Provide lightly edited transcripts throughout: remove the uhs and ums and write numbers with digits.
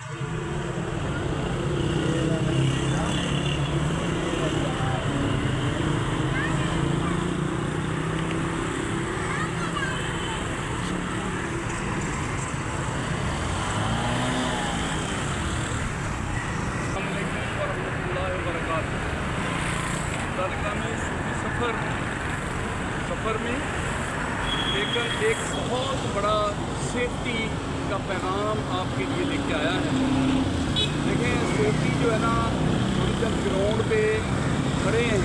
सफ़र में लेकर एक बहुत बड़ा सेफ्टी का पैगाम आपके लिए लेके आया है। देखें, सेफ्टी जो है ना, हम जब ग्राउंड पे खड़े हैं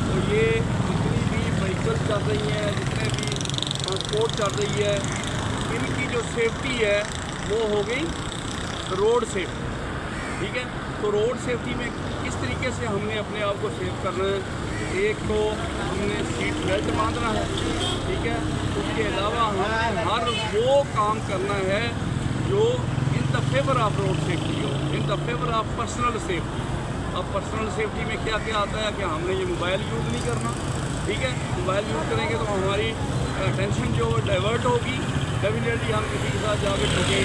तो ये जितनी भी व्हीकल चल रही हैं, जितने भी ट्रांसपोर्ट चल रही है, इनकी जो सेफ्टी है वो हो गई रोड सेफ्टी। ठीक है, तो रोड सेफ्टी में किस तरीके से हमने अपने आप को सेव करना है? एक तो हमने सीट बेल्ट बांधना है, ठीक है। उसके अलावा हमें हर वो काम करना है जो in the favour of road safety हो, in the favour of personal safety. अब पर्सनल सेफ्टी में क्या क्या आता है कि हमने ये मोबाइल यूज़ नहीं करना, ठीक है। मोबाइल यूज़ करेंगे तो हमारी अटेंशन जो डाइवर्ट होगी, डेफिनेटली हम किसी के साथ जाकर ठुकेंगे।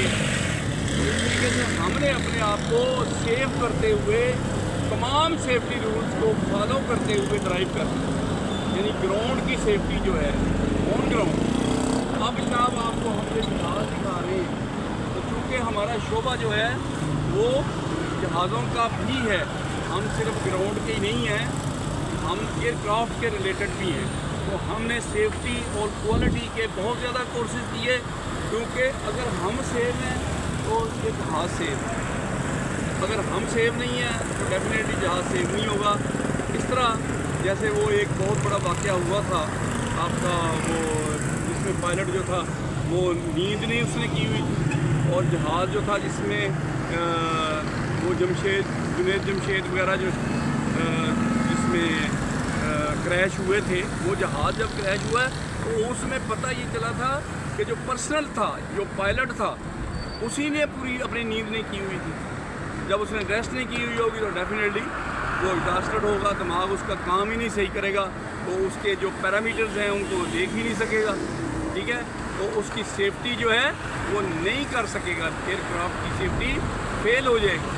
इस तरीके से हमने अपने आप को सेव करते हुए तमाम सेफ्टी रूल्स को फॉलो करते हुए ड्राइव करना, यानी ग्राउंड की सेफ्टी जो है ऑन ग्राउंड। अब जनाब आपको हम ये जहाज़ दिखा रहे हैं, तो चूँकि हमारा शोबा जो है वो जहाज़ों का भी है, हम सिर्फ ग्राउंड के ही नहीं हैं, हम एयरक्राफ्ट के रिलेटेड भी हैं। तो हमने सेफ्टी और क्वालिटी के बहुत ज़्यादा कोर्सेज किए, क्योंकि अगर हम सेव हैं तो ये जहाज़ सेव है, अगर हम सेव नहीं हैं तो डेफिनेटली जहाज़ सेव नहीं होगा। इस तरह जैसे वो एक बहुत बड़ा वाक़या हुआ था आपका, वो जिसमें पायलट जो था वो नींद नहीं उसने की हुई थी, और जहाज़ जो था जिसमें वो जुनैद जमशेद वगैरह जो जिसमें क्रैश हुए थे, वो जहाज़ जब क्रैश हुआ तो उसमें पता ये चला था कि जो पर्सनल था, जो पायलट था, उसी ने पूरी अपनी नींद नहीं की हुई थी। जब उसने रेस्ट नहीं की हुई होगी तो डेफिनेटली वो एग्जॉस्टेड होगा, दिमाग उसका काम ही नहीं सही करेगा, तो उसके जो पैरामीटर्स हैं उनको देख ही नहीं सकेगा, ठीक है। तो उसकी सेफ्टी जो है वो नहीं कर सकेगा, एयरक्राफ्ट की सेफ्टी फेल हो जाएगी।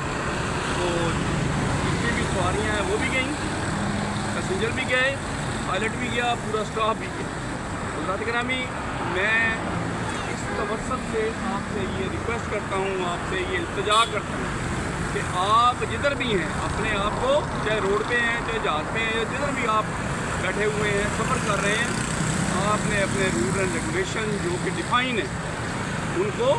तो जितनी भी सवारियाँ हैं वो भी गई, पैसेंजर भी गए, पायलट भी गया, पूरा स्टाफ भी गया। तो हज़रात किरामी, मैं इस तवज्जुह से आपसे ये रिक्वेस्ट करता हूँ, आपसे ये इल्तिजा करता हूँ कि आप जिधर भी हैं अपने आप को, चाहे रोड पे हैं, चाहे जहाज़ पे हैं, जिधर भी आप बैठे हुए हैं, सफ़र कर रहे हैं, आपने अपने रूल एंड रेगुलेशन जो कि डिफ़ाइन है उनको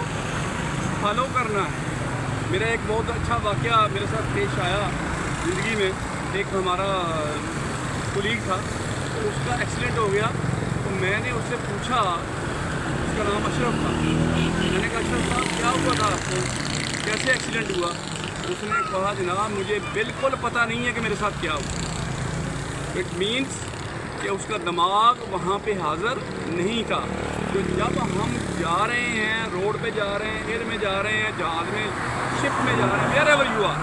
फॉलो करना है। मेरा एक बहुत अच्छा वाक़या मेरे साथ पेश आया ज़िंदगी में। एक हमारा कुलीग था, तो उसका एक्सीडेंट हो गया, तो मैंने उससे पूछा, उसका नाम अशरफ था, मैंने कहा अशरफ साहब क्या हुआ था आपको, कैसे एक्सीडेंट हुआ? उसने कहा जनाब मुझे बिल्कुल पता नहीं है कि मेरे साथ क्या हुआ। इट मीन्स कि उसका दिमाग वहाँ पे हाज़िर नहीं था। तो जब हम जा रहे हैं, रोड पे जा रहे हैं, एयर में जा रहे हैं, जहाज़ में, शिप में जा रहे हैं, वेयर एवर यू आर,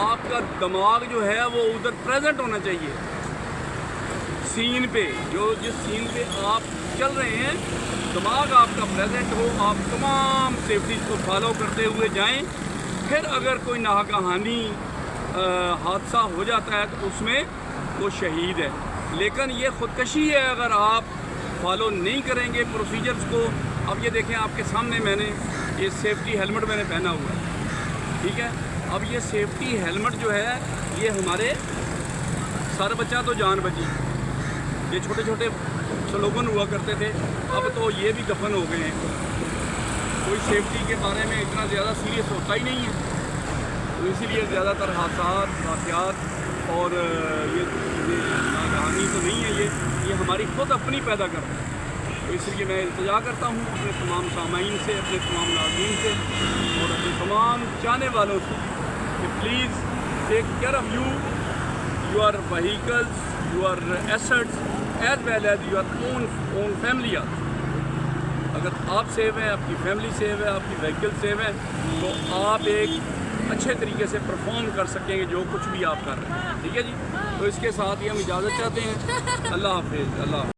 आपका दिमाग जो है वो उधर प्रेजेंट होना चाहिए सीन पे। जिस सीन पे आप चल रहे हैं, दिमाग आपका प्रेजेंट हो, आप तमाम सेफ्टी को फॉलो करते हुए जाएं। फिर अगर कोई नाकाहानी हादसा हो जाता है तो उसमें वो शहीद है, लेकिन ये ख़ुदकशी है अगर आप फॉलो नहीं करेंगे प्रोसीजर्स को। अब ये देखें आपके सामने मैंने ये सेफ्टी हेलमेट मैंने पहना हुआ है, ठीक है। अब ये सेफ्टी हेलमेट जो है ये हमारे सर बचा तो जान बची, ये छोटे छोटे स्लोगन हुआ करते थे, अब तो ये भी दफन हो गए हैं। कोई सेफ्टी के बारे में इतना ज़्यादा सीरियस होता ही नहीं है, तो इसीलिए ज़्यादातर हादसात, वाक़यात और ये नाकामी तो नहीं है, ये हमारी खुद अपनी पैदा करता है। तो इसलिए मैं इल्तिजा करता हूँ अपने तमाम सामाईन से, अपने तमाम नाज़रीन से और अपने तमाम चाहने वालों से कि please take care of your vehicles, your assets as well as your own family। अगर आप सेव हैं, आपकी फैमिली सेव है, आपकी व्हीकल सेव है, तो आप एक अच्छे तरीके से परफॉर्म कर सकेंगे जो कुछ भी आप कर रहे हैं, ठीक है जी। तो इसके साथ ही हम इजाज़त चाहते हैं। अल्लाह हाफिज़।